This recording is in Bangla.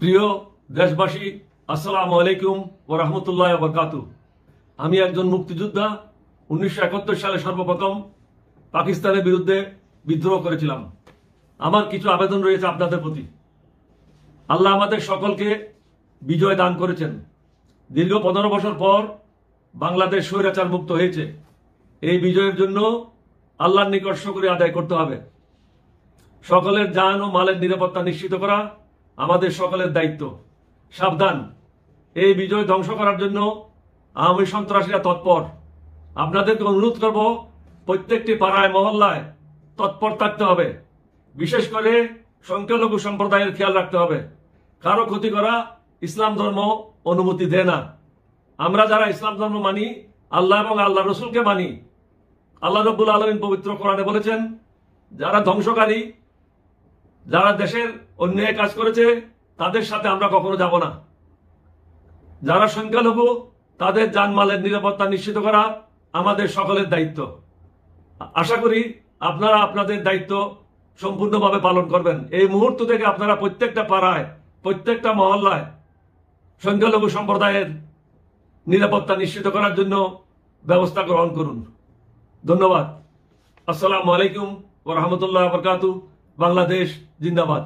প্রিয় দেশবাসী, আসসালামু আলাইকুম ওয়া রাহমাতুল্লাহি ওয়া বারাকাতুহু। আমি একজন মুক্তিযোদ্ধা। 1971 সালে সর্বপ্রথম পাকিস্তানের বিরুদ্ধে বিদ্রোহ করেছিলাম। আমার কিছু আবেদন রয়েছে আপনাদের প্রতি। আল্লাহ আমাদের সকলকে বিজয় দান করেছেন। দীর্ঘ 15 বছর পর বাংলাদেশ স্বৈরাচার মুক্ত হয়েছে। এই বিজয়ের জন্য আল্লাহর নিকট শুকরিয়া আদায় করতে হবে। সকলের জান ও মালের নিরাপত্তা নিশ্চিত করা আমাদের সকলের দায়িত্ব। সাবধান, এই বিজয় ধ্বংস করার জন্য আওয়ামী সন্ত্রাসীরা তৎপর। আপনাদেরকে অনুরোধ করব, প্রত্যেকটি পাড়ায় মহল্লায় তৎপর থাকতে হবে। বিশেষ করে সংখ্যালঘু সম্প্রদায়ের খেয়াল রাখতে হবে। কারো ক্ষতি করা ইসলাম ধর্ম অনুমতি দেয় না। আমরা যারা ইসলাম ধর্ম মানি, আল্লাহ এবং আল্লাহ রসুলকে মানি, আল্লাহ রাব্বুল আলামিন পবিত্র কোরআনে বলেছেন, যারা ধ্বংসকারী, যারা দেশের অন্যায় কাজ করেছে, তাদের সাথে আমরা কখনো যাব না। যারা সংখ্যালঘু, তাদের জানমালের নিরাপত্তা নিশ্চিত করা আমাদের সকলের দায়িত্ব। আশা করি আপনারা আপনাদের দায়িত্ব সম্পূর্ণভাবে পালন করবেন। এই মুহূর্ত থেকে আপনারা প্রত্যেকটা পাড়ায়, প্রত্যেকটা মহল্লায় সংখ্যালঘু সম্প্রদায়ের নিরাপত্তা নিশ্চিত করার জন্য ব্যবস্থা গ্রহণ করুন। ধন্যবাদ। আসসালামু আলাইকুম ওয়া রাহমাতুল্লাহি ওয়া বারাকাতুহু। বাংলাদেশ জিন্দাবাদ।